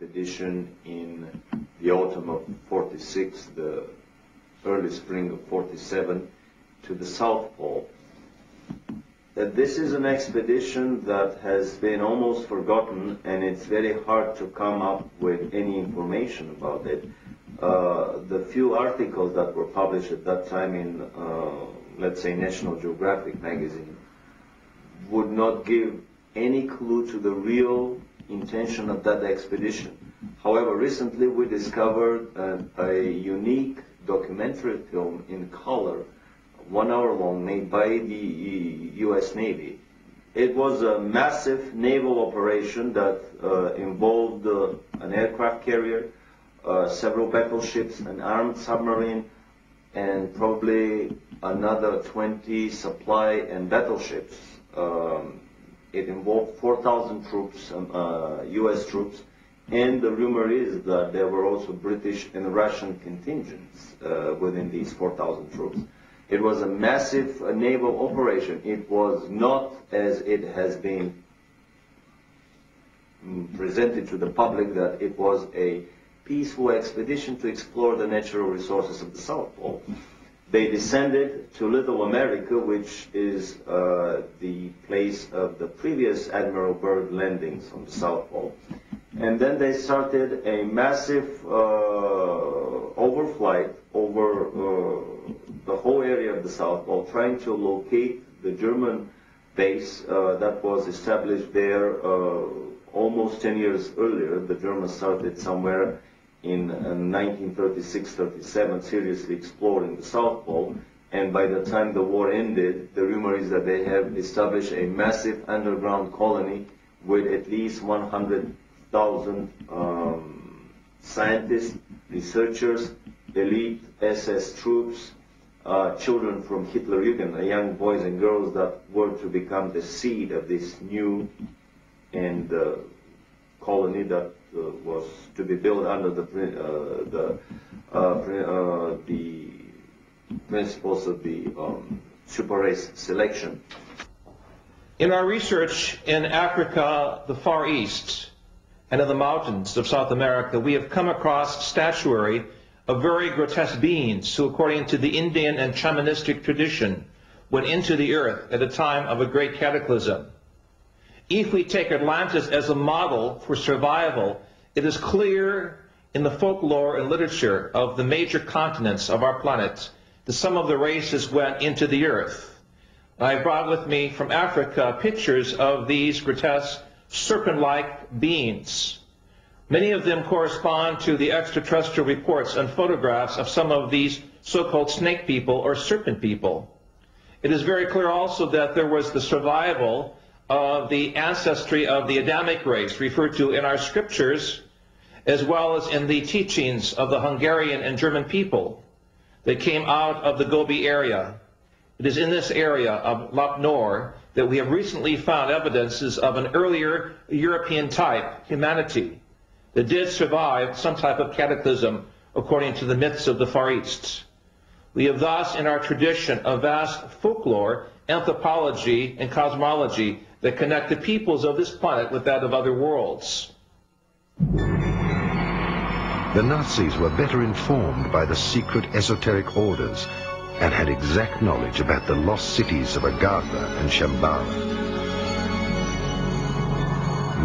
expedition in the autumn of 46, the early spring of 47, to the South Pole. This is an expedition that has been almost forgotten, and it's very hard to come up with any information about it. The few articles that were published at that time in, let's say, National Geographic magazine would not give any clue to the real intention of that expedition. However, recently we discovered a unique documentary film in color, 1 hour long, made by the U.S. Navy. It was a massive naval operation that involved an aircraft carrier, several battleships, an armed submarine, and probably another 20 supply and battleships. It involved 4,000 troops, U.S. troops, and the rumor is that there were also British and Russian contingents within these 4,000 troops. It was a massive naval operation. It was not, as it has been presented to the public, that it was a peaceful expedition to explore the natural resources of the South Pole. They descended to Little America, which is the place of the previous Admiral Byrd landings on the South Pole. And then they started a massive overflight over the whole area of the South Pole, trying to locate the German base that was established there almost 10 years earlier. The Germans started somewhere in 1936-37 seriously exploring the South Pole, and by the time the war ended, the rumor is that they have established a massive underground colony with at least 100,000 scientists, researchers, elite SS troops, children from Hitlerjugend, young boys and girls that were to become the seed of this new and colony that was to be built under the principles of the super race selection. In our research in Africa, the Far East, and in the mountains of South America, we have come across statuary of very grotesque beings who, according to the Indian and shamanistic tradition, went into the earth at a time of a great cataclysm. If we take Atlantis as a model for survival, it is clear in the folklore and literature of the major continents of our planet that some of the races went into the earth. I brought with me from Africa pictures of these grotesque serpent-like beings. Many of them correspond to the extraterrestrial reports and photographs of some of these so-called snake people or serpent people. It is very clear also that there was the survival of the ancestry of the Adamic race, referred to in our scriptures, as well as in the teachings of the Hungarian and German people that came out of the Gobi area. It is in this area of Lap Nor that we have recently found evidences of an earlier European type humanity that did survive some type of cataclysm according to the myths of the Far East. We have thus in our tradition a vast folklore, anthropology, and cosmology that connect the peoples of this planet with that of other worlds. The Nazis were better informed by the secret esoteric orders and had exact knowledge about the lost cities of Agartha and Shambhala.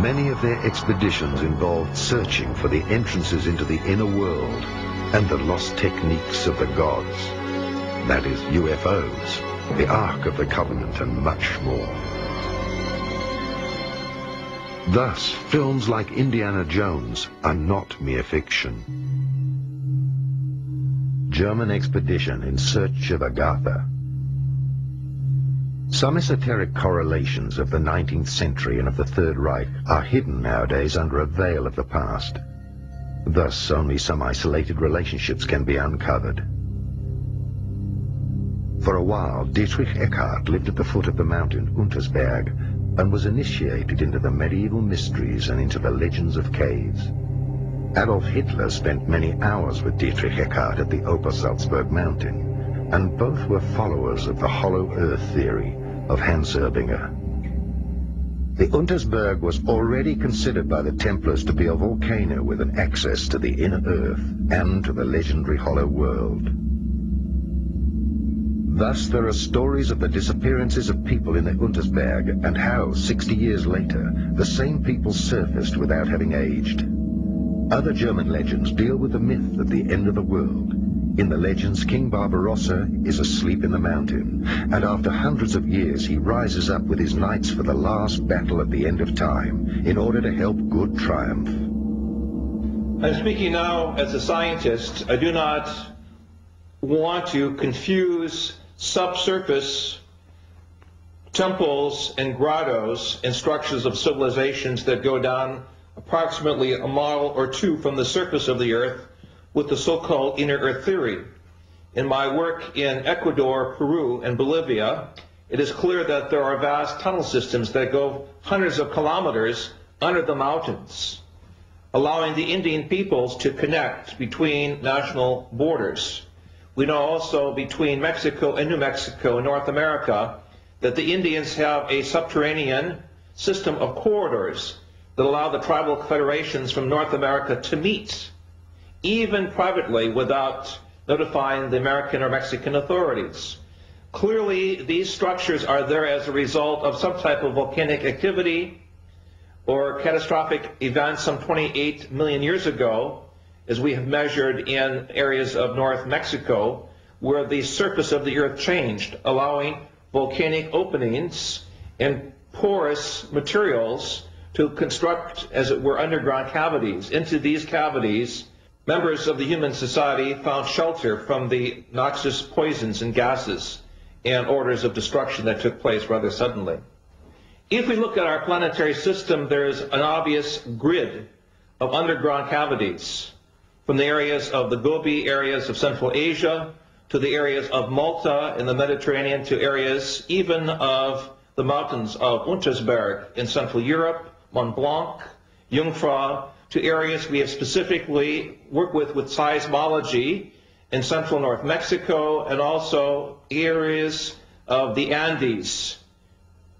Many of their expeditions involved searching for the entrances into the inner world and the lost techniques of the gods. That is, UFOs, the Ark of the Covenant, and much more. Thus, films like Indiana Jones are not mere fiction. German expedition in search of Agartha. Some esoteric correlations of the 19th century and of the Third Reich are hidden nowadays under a veil of the past. Thus, only some isolated relationships can be uncovered. For a while, Dietrich Eckart lived at the foot of the mountain Untersberg and was initiated into the medieval mysteries and into the legends of caves. Adolf Hitler spent many hours with Dietrich Eckart at the Obersalzberg mountain, and both were followers of the hollow earth theory of Hans Erbinger. The Untersberg was already considered by the Templars to be a volcano with an access to the inner earth and to the legendary Hollow World. Thus, there are stories of the disappearances of people in the Untersberg and how, 60 years later, the same people surfaced without having aged. Other German legends deal with the myth of the end of the world. In the legends, King Barbarossa is asleep in the mountain, and after hundreds of years he rises up with his knights for the last battle at the end of time, in order to help good triumph. I'm speaking now as a scientist. I do not want to confuse subsurface temples and grottos and structures of civilizations that go down approximately a mile or two from the surface of the earth with the so-called inner earth theory. In my work in Ecuador, Peru, and Bolivia, it is clear that there are vast tunnel systems that go hundreds of kilometers under the mountains, allowing the Indian peoples to connect between national borders. We know also between Mexico and New Mexico in North America that the Indians have a subterranean system of corridors that allow the tribal federations from North America to meet, even privately, without notifying the American or Mexican authorities. Clearly, these structures are there as a result of some type of volcanic activity or catastrophic event some 28 million years ago, as we have measured in areas of North Mexico, where the surface of the earth changed, allowing volcanic openings and porous materials to construct, as it were, underground cavities. Into these cavities, members of the human society found shelter from the noxious poisons and gases and orders of destruction that took place rather suddenly. If we look at our planetary system, there is an obvious grid of underground cavities, from the areas of the Gobi areas of Central Asia to the areas of Malta in the Mediterranean to areas even of the mountains of Untersberg in Central Europe, Mont Blanc, Jungfrau, to areas we have specifically worked with seismology in central North Mexico, and also areas of the Andes.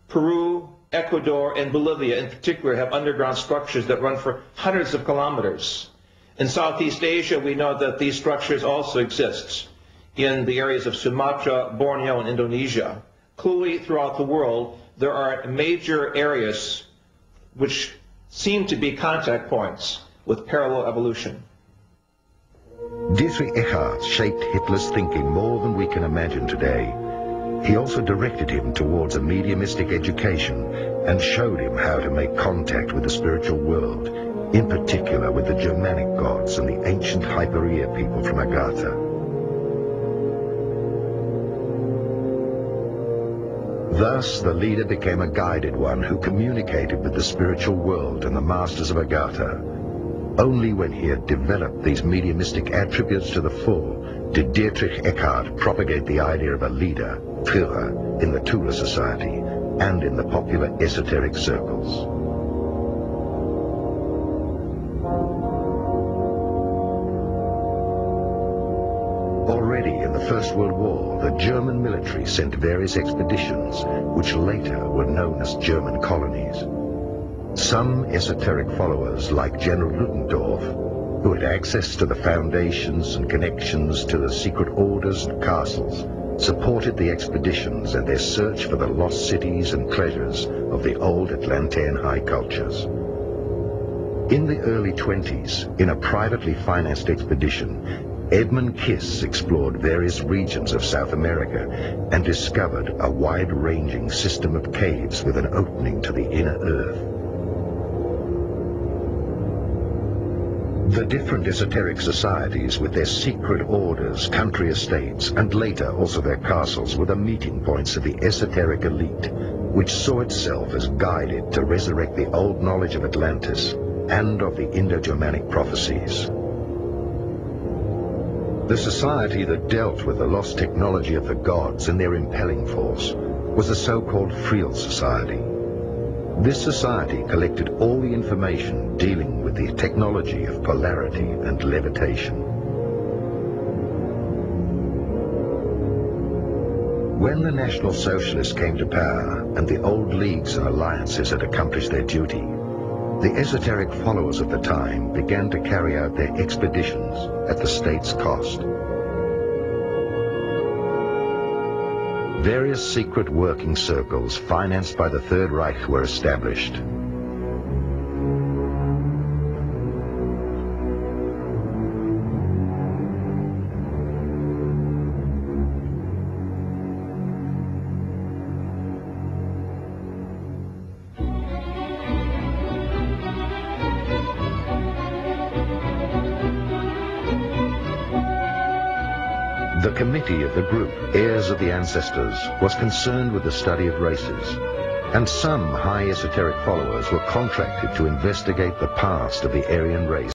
Peru, Ecuador, and Bolivia in particular have underground structures that run for hundreds of kilometers. In Southeast Asia, we know that these structures also exist in the areas of Sumatra, Borneo, and Indonesia. Clearly, throughout the world, there are major areas which seem to be contact points with parallel evolution. Dietrich Eckart shaped Hitler's thinking more than we can imagine today. He also directed him towards a mediumistic education and showed him how to make contact with the spiritual world, in particular with the Germanic gods and the ancient Hypereia people from Agartha. Thus, the leader became a guided one who communicated with the spiritual world and the masters of Agartha. Only when he had developed these mediumistic attributes to the full did Dietrich Eckart propagate the idea of a leader, Führer, in the Tula Society and in the popular esoteric circles. Already in the First World War, the German military sent various expeditions, which later were known as German colonies. Some esoteric followers, like General Ludendorff, who had access to the foundations and connections to the secret orders and castles, supported the expeditions and their search for the lost cities and treasures of the old Atlantean high cultures. In the early 20s, in a privately financed expedition, Edmund Kiss explored various regions of South America and discovered a wide-ranging system of caves with an opening to the inner earth. The different esoteric societies with their secret orders, country estates, and later also their castles were the meeting points of the esoteric elite, which saw itself as guided to resurrect the old knowledge of Atlantis and of the Indo-Germanic prophecies. The society that dealt with the lost technology of the gods and their impelling force was the so-called Friel Society. This society collected all the information dealing with the technology of polarity and levitation. When the National Socialists came to power and the old leagues and alliances had accomplished their duty, the esoteric followers of the time began to carry out their expeditions at the state's cost. Various secret working circles financed by the Third Reich were established. The committee of the group, Heirs of the Ancestors, was concerned with the study of races, and some high esoteric followers were contracted to investigate the past of the Aryan race